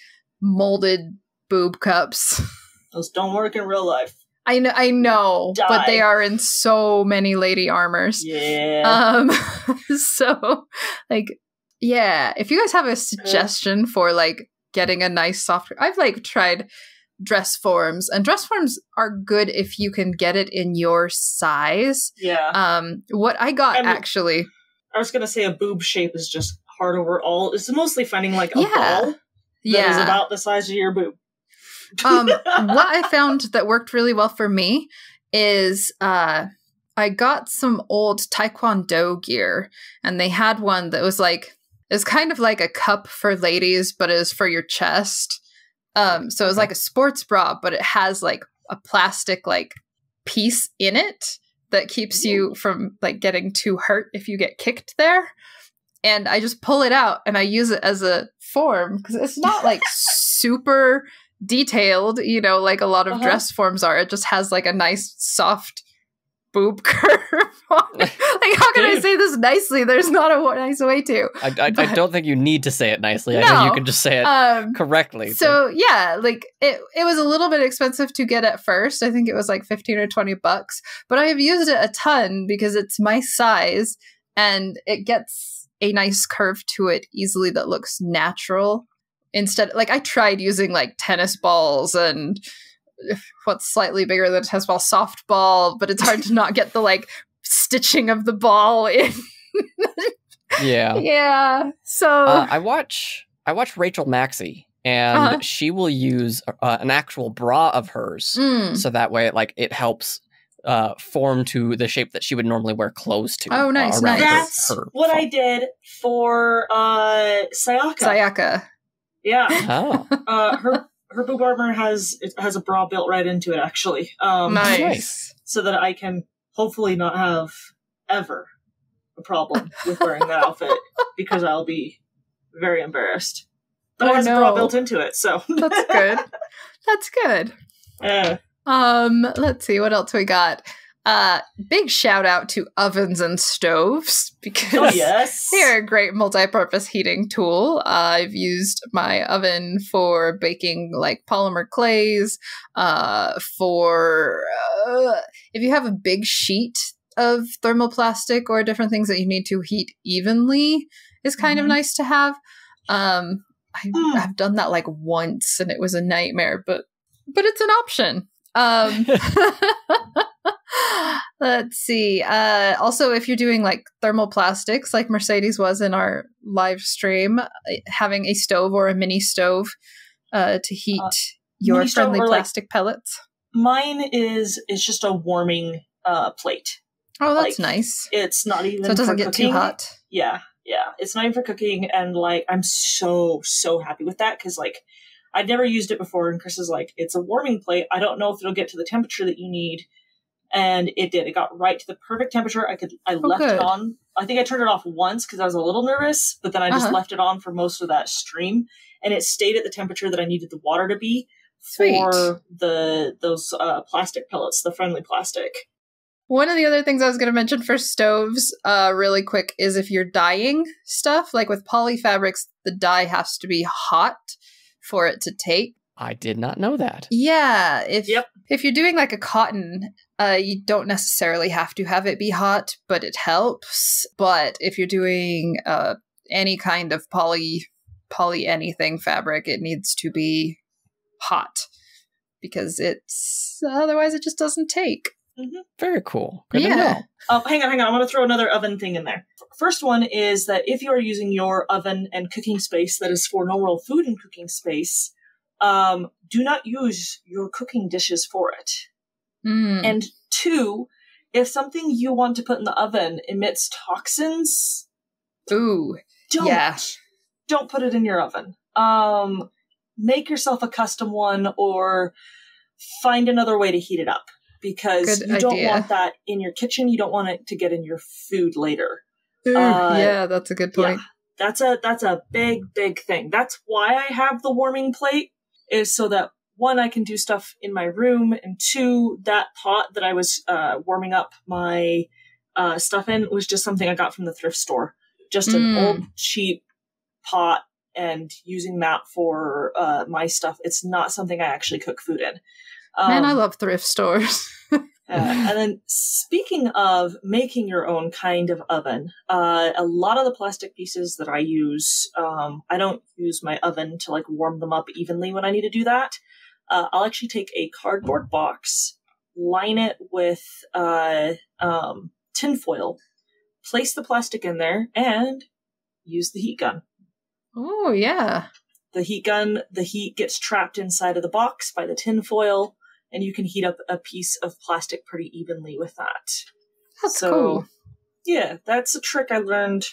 molded boob cups. Those don't work in real life. I know, Die. but they are in so many lady armors. Yeah. So, like, yeah, if you guys have a suggestion for, like, getting a nice soft... I've, like, tried dress forms, and dress forms are good if you can get it in your size. Yeah. What I got, actually... I was going to say a boob shape is just hard overall. It's mostly finding, like, a ball that is about the size of your boob. What I found that worked really well for me is I got some old Taekwondo gear, and they had one that was like, it's kind of like a cup for ladies, but it was for your chest. So it was like a sports bra, but it has like a plastic like piece in it that keeps you from like getting too hurt if you get kicked there. And I just pull it out and I use it as a form, because it's not like super detailed, like a lot of dress forms are. It just has like a nice soft boob curve on it. Like, how can I say this nicely? There's not a nice way to. I don't think you need to say it nicely. I think you can just say it correctly. So yeah, like it was a little bit expensive to get at first. I think it was like $15 or $20, but I have used it a ton because it's my size and it gets a nice curve to it easily that looks natural. Instead, like, I tried using like tennis balls and what's slightly bigger than a tennis ball, softball, but it's hard to not get the like stitching of the ball in. Yeah. So I watch Rachel Maxey, and she will use an actual bra of hers, so that way it helps form to the shape that she would normally wear clothes to. Oh, nice. That's what I did for Sayaka. Yeah. Oh. Her boob armor has a bra built right into it, actually. Nice. So that I can hopefully not have ever a problem with wearing that outfit, because I'll be very embarrassed. But it has a bra built into it, so that's good. That's good. Let's see what else we got. Big shout out to ovens and stoves because they're a great multi-purpose heating tool. I've used my oven for baking like polymer clays, for if you have a big sheet of thermoplastic or different things that you need to heat evenly is kind of nice to have. I've done that like once and it was a nightmare, but it's an option. Let's see. Also, if you're doing like thermoplastics, like Mercedes was in our live stream, having a stove or a mini stove to heat your friendly plastic pellets. Mine is just a warming plate. Oh, that's nice. It's not even so it doesn't for get cooking. too hot. Yeah. It's not even for cooking, and like I'm so happy with that because like I'd never used it before, and Chris is like, it's a warming plate. I don't know if it'll get to the temperature that you need. And it did. It got right to the perfect temperature. I left it on. I think I turned it off once because I was a little nervous, but then I just left it on for most of that stream, and it stayed at the temperature that I needed the water to be for those plastic pellets, the friendly plastic. One of the other things I was going to mention for stoves, really quick, is if you're dyeing stuff, like with poly fabrics, the dye has to be hot for it to take. I did not know that. Yeah. If you're doing like a cotton, you don't necessarily have to have it be hot, but it helps. But if you're doing any kind of poly anything fabric, it needs to be hot because otherwise it just doesn't take. Very cool. Good to know. Hang on. I want to throw another oven thing in there. First one is that if you are using your oven and cooking space that is for normal food and cooking space, do not use your cooking dishes for it. And 2, if something you want to put in the oven emits toxins, don't put it in your oven. Make yourself a custom one or find another way to heat it up because you don't want that in your kitchen. You don't want it to get in your food later. Yeah, that's a good point. Yeah, that's a big thing. That's why I have the warming plate, is so that 1, I can do stuff in my room, and 2, that pot that I was warming up my stuff in was just something I got from the thrift store. Just an old, cheap pot, and using that for my stuff. It's not something I actually cook food in. Man, I love thrift stores. And then speaking of making your own kind of oven, a lot of the plastic pieces that I use, I don't use my oven to like warm them up evenly when I need to do that. I'll actually take a cardboard box, line it with tin foil, place the plastic in there, and use the heat gun. Oh, yeah. The heat gets trapped inside of the box by the tin foil, and you can heat up a piece of plastic pretty evenly with that. That's cool. Yeah, that's a trick I learned.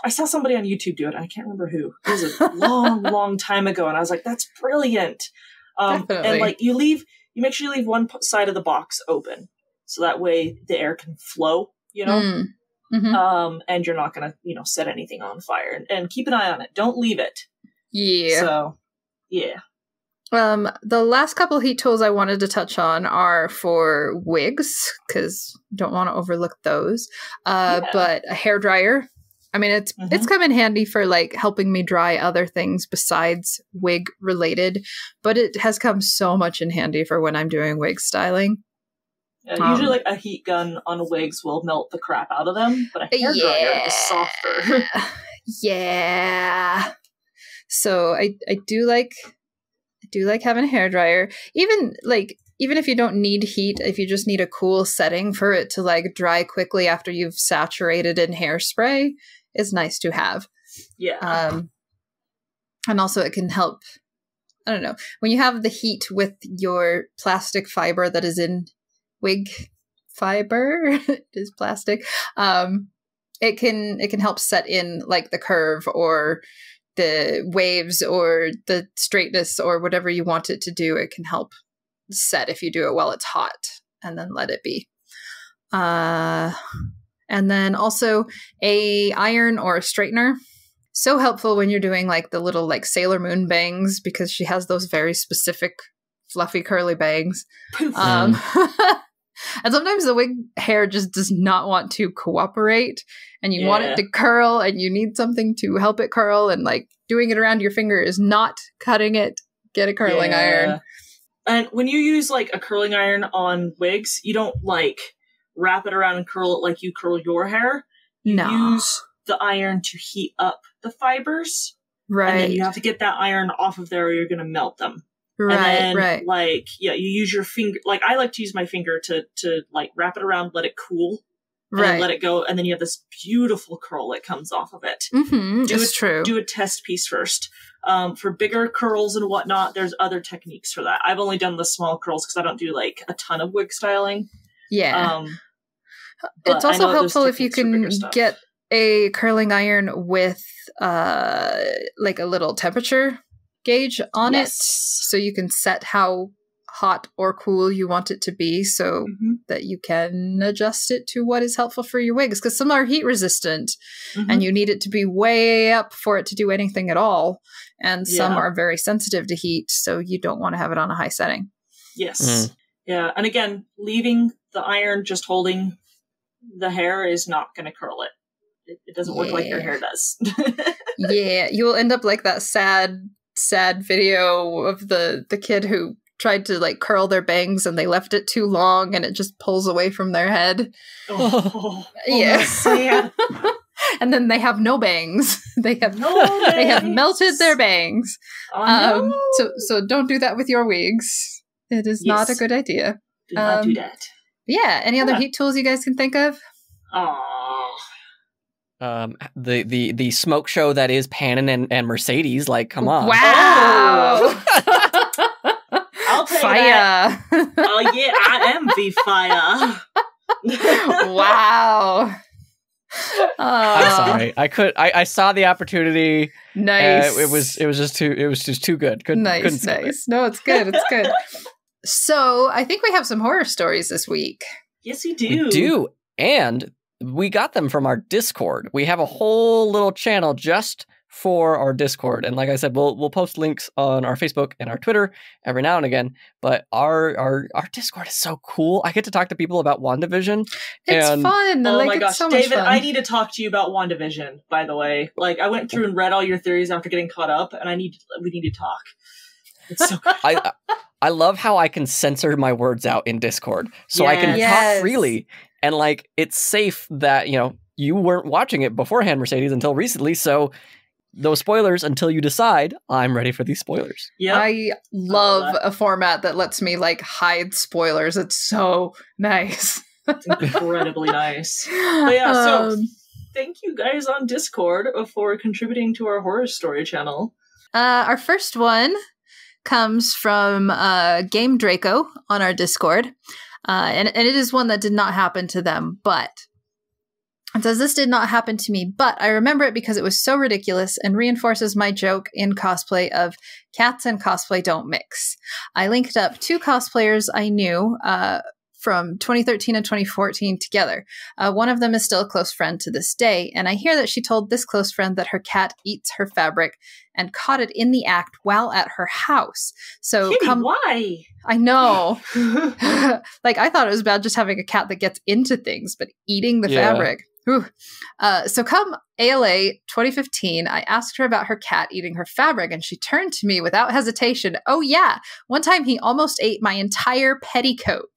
I saw somebody on YouTube do it. I can't remember who. It was a long time ago, and I was like, that's brilliant. Definitely. And like you make sure you leave one side of the box open, so that way the air can flow, you know? And you're not going to, set anything on fire. And keep an eye on it. Don't leave it. Yeah. So, yeah. The last couple heat tools I wanted to touch on are for wigs, because don't want to overlook those. But a hairdryer. I mean, it's come in handy for like helping me dry other things besides wig related, but it has come so much in handy for when I'm doing wig styling. Usually like a heat gun on wigs will melt the crap out of them, but a hairdryer is softer. Yeah. So I do like having a hairdryer. Even if you don't need heat, if you just need a cool setting for it to like dry quickly after you've saturated in hairspray, it's nice to have. Yeah. And also it can help, I don't know, when you have the heat with your plastic fiber that is in wig fiber, it is plastic, it can help set in like the curve or the waves or the straightness or whatever you want it to do. It can help set if you do it while it's hot and then let it be. And then also a iron or a straightener. So helpful when you're doing like the little like Sailor Moon bangs, because she has those very specific fluffy curly bangs. And sometimes the wig hair just does not want to cooperate, and you want it to curl, and you need something to help it curl, and like doing it around your finger is not cutting it. Get a curling iron. And when you use like a curling iron on wigs, you don't like wrap it around and curl it like you curl your hair. You use the iron to heat up the fibers. Right. And then you have to get that iron off of there or you're going to melt them. Right, and then, right. Like, you use your finger. Like, I like to use my finger to like wrap it around, let it cool. And then let it go. And then you have this beautiful curl that comes off of it. Mm-hmm. It's true. Do a test piece first. For bigger curls and whatnot, there's other techniques for that. I've only done the small curls because I don't do like a ton of wig styling. Yeah. It's also helpful if you can get a curling iron with like a little temperature gauge on it, so you can set how hot or cool you want it to be, so that you can adjust it to what is helpful for your wigs, because some are heat resistant and you need it to be way up for it to do anything at all, and some are very sensitive to heat, so you don't want to have it on a high setting. Yeah, and again, leaving the iron just holding the hair is not going to curl it. It doesn't work like your hair does. You will end up like that sad video of the kid who tried to like curl their bangs and they left it too long and it just pulls away from their head. And then they have no bangs. They have melted their bangs. So don't do that with your wigs. It is not a good idea. Do not do that. Yeah. Any other heat tools you guys can think of? The smoke show that is Panon and Mercedes. Like, come on! Wow! I'll tell fire. You that. Oh yeah, I am the fire. Wow. I'm sorry. I saw the opportunity. Nice. It was just too good. Couldn't say it. No, it's good. It's good. So I think we have some horror stories this week. Yes, we do. We do, and we got them from our Discord. We have a whole little channel just for our Discord, and like I said, we'll post links on our Facebook and our Twitter every now and again. But our Discord is so cool. I get to talk to people about WandaVision. It's fun. Oh my gosh, so much David, fun. I need to talk to you about WandaVision. By the way, like I went through and read all your theories after getting caught up, and we need to talk. It's so good. I love how I can censor my words out in Discord, so I can talk freely. And like, it's safe that, you weren't watching it beforehand, Mercedes, until recently. So no spoilers until you decide I'm ready for these spoilers. Yeah, I love a format that lets me like hide spoilers. It's so nice. It's incredibly nice. But yeah, so thank you guys on Discord for contributing to our horror story channel. Our first one comes from Game Draco on our Discord. And it is one that did not happen to them, but it says, this did not happen to me, but I remember it because it was so ridiculous and reinforces my joke in cosplay of cats and cosplay don't mix. I linked up two cosplayers I knew from 2013 and 2014 together. One of them is still a close friend to this day, and I hear that she told this close friend that her cat eats her fabric and caught it in the act while at her house. So Kitty, why? I know. Like, I thought it was bad just having a cat that gets into things, but eating the fabric. So come ALA 2015, I asked her about her cat eating her fabric, and she turned to me without hesitation. Oh yeah, one time he almost ate my entire petticoat.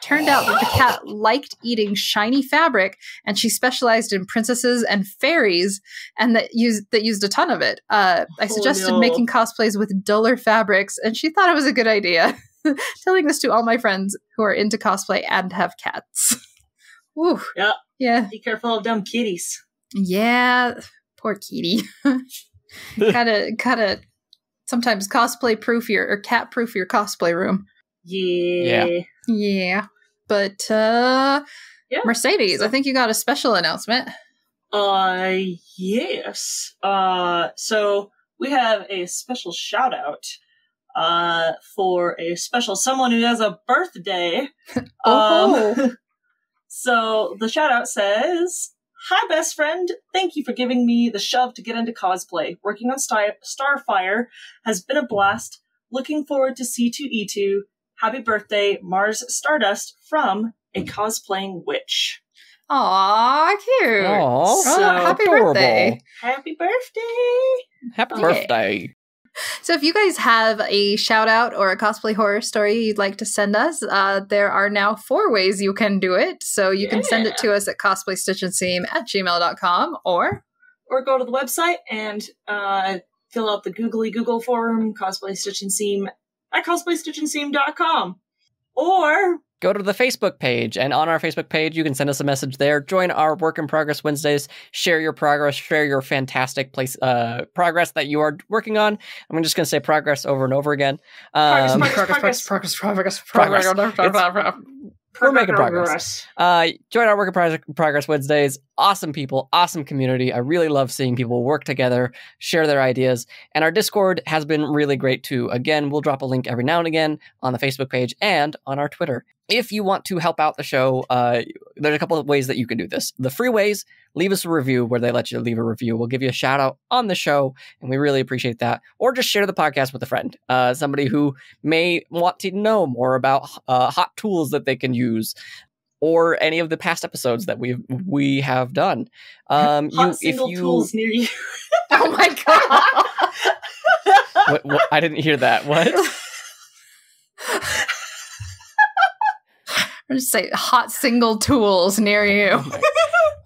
Turned out that the cat liked eating shiny fabric, and she specialized in princesses and fairies, and that used a ton of it. I suggested making cosplays with duller fabrics, and she thought it was a good idea. Telling this to all my friends who are into cosplay and have cats. Woo. Yeah. Be careful of dumb kitties. Yeah. Poor kitty. Gotta sometimes cosplay proof or cat proof your cosplay room. Yeah. But Mercedes, I think you got a special announcement. Yes. So we have a special shout out for a special someone who has a birthday. So the shout out says, "Hi, best friend. Thank you for giving me the shove to get into cosplay. Working on Starfire has been a blast. Looking forward to C2E2. Happy birthday, Mars Stardust from a cosplaying witch. Aw, cute. Aw, So happy adorable. birthday. Happy birthday! Happy Yeah. birthday. So if you guys have a shout out or a cosplay horror story you'd like to send us, there are now 4 ways you can do it. So you can send it to us at cosplaystitchandseam@gmail.com or go to the website and fill out the Google form, cosplay stitch and seam at cosplaystitchandseam.com. Or Go to the Facebook page, and on our Facebook page, you can send us a message there. Join our Work in Progress Wednesdays. Share your progress. Share your fantastic progress that you are working on. I'm just going to say progress over and over again. progress. We're making progress. Join our Work in Progress Wednesdays. Awesome people, awesome community. I really love seeing people work together, share their ideas. And our Discord has been really great too. Again, we'll drop a link every now and again on the Facebook page and on our Twitter. If you want to help out the show, there's a couple of ways that you can do this. The free ways, leave us a review where they let you leave a review. We'll give you a shout out on the show, and we really appreciate that. Or just share the podcast with a friend, somebody who may want to know more about hot tools that they can use, or any of the past episodes that we have done. Tools near you. Oh my god! What? I didn't hear that. What? Or just say hot single tools near you.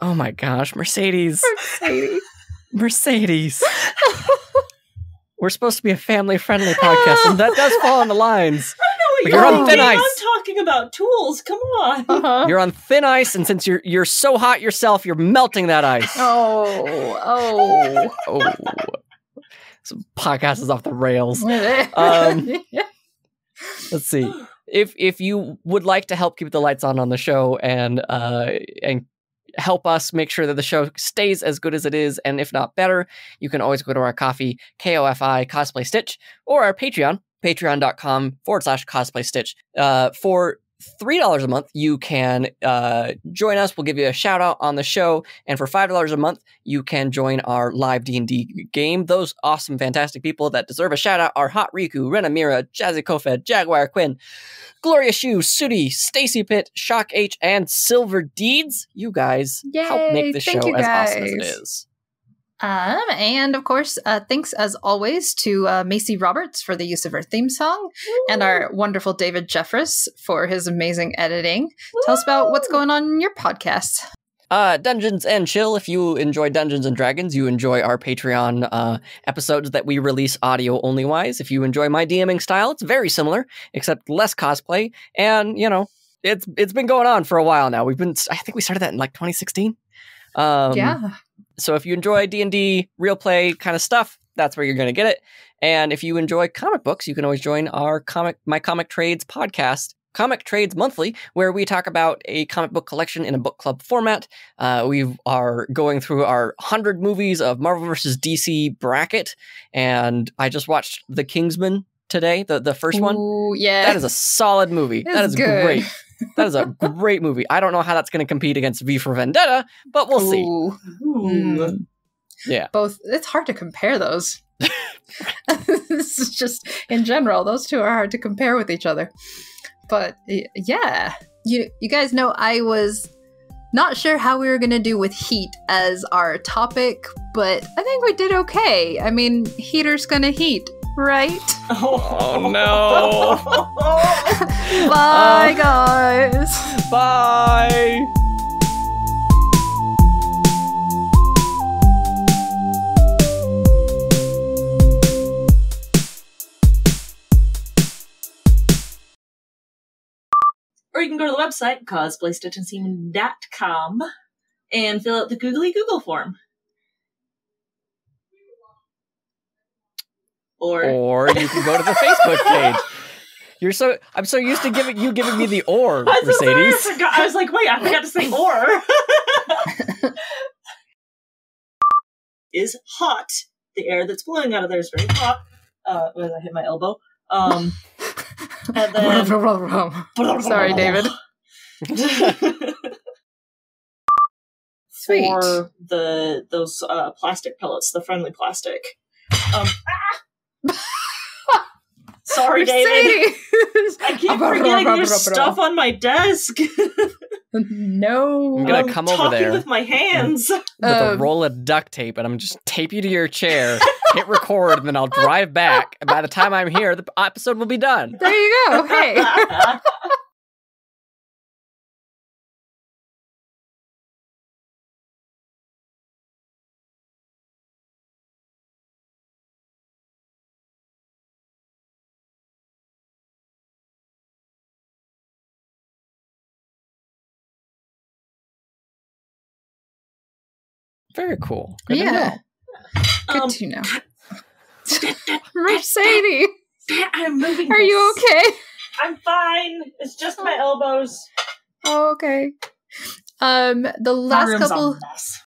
Oh my gosh, Mercedes. Mercedes. We're supposed to be a family-friendly podcast, and that does fall on the lines. I know what But you're you're on thin ice. I'm talking about tools. Come on. Uh-huh. You're on thin ice, and since you're so hot yourself, you're melting that ice. Oh. Oh. So podcast is off the rails. Yeah. Let's see. If you would like to help keep the lights on the show and help us make sure that the show stays as good as it is, and if not better, you can always go to our Ko-fi, K-O-F-I, Cosplay Stitch, or our Patreon, patreon.com/Cosplay Stitch. For $3 a month, you can join us. We'll give you a shout out on the show. And for $5 a month, you can join our live D&D game. Those awesome, fantastic people that deserve a shout out are Hot Riku, Rena Mira, Jazzy Kofed, Jaguar Quinn, Gloria Shu, Sudi, Stacy Pitt, Shock H, and Silver Deeds. You guys help make the show as awesome as it is. And of course, thanks as always to Macy Roberts for the use of our theme song, and our wonderful David Jeffress for his amazing editing. Tell us about what's going on in your podcast. Dungeons and Chill. If you enjoy Dungeons and Dragons, you enjoy our Patreon episodes that we release audio only wise. If you enjoy my DMing style, it's very similar, except less cosplay. And, you know, it's been going on for a while now. I think we started that in like 2016. Yeah. So if you enjoy D&D, real play kind of stuff, that's where you're going to get it. And if you enjoy comic books, you can always join our My Comic Trades podcast, Comic Trades Monthly, where we talk about a comic book collection in a book club format. We are going through our 100 movies of Marvel vs. DC bracket, and I just watched The Kingsman today, the first one. Ooh, yeah. That is a solid movie. That is good. Great. That is a great movie. I don't know how that's going to compete against V for Vendetta, but we'll see. Ooh. Yeah. Both. It's hard to compare those. This is just, in general, those two are hard to compare with each other. But yeah, you guys know I was not sure how we were going to do with heat as our topic, but I think we did okay. I mean, heater's going to heat, right? Oh no. Bye, guys. Bye. Or you can go to the website, cosplaystitchandseam.com, and fill out the Google form. Or you can go to the Facebook page. I'm so used to giving me the or, Mercedes. I was like, wait, I forgot to say or. Is hot. The air that's blowing out of there is very hot. When I hit my elbow. And then Sorry, David. Sweet. For those plastic pellets, the friendly plastic. Sorry, David. Mercedes! I keep forgetting there's stuff on my desk. No. I'm gonna come over there with my hands. with a roll of duct tape, and I'm just tape you to your chair, hit record, and then I'll drive back. And by the time I'm here, the episode will be done. There you go. Hey. Very cool. Good Yeah. Good to know. Mercedes! I'm moving. Are you okay? I'm fine. It's just my elbows. Oh, okay. The My last room's couple a mess.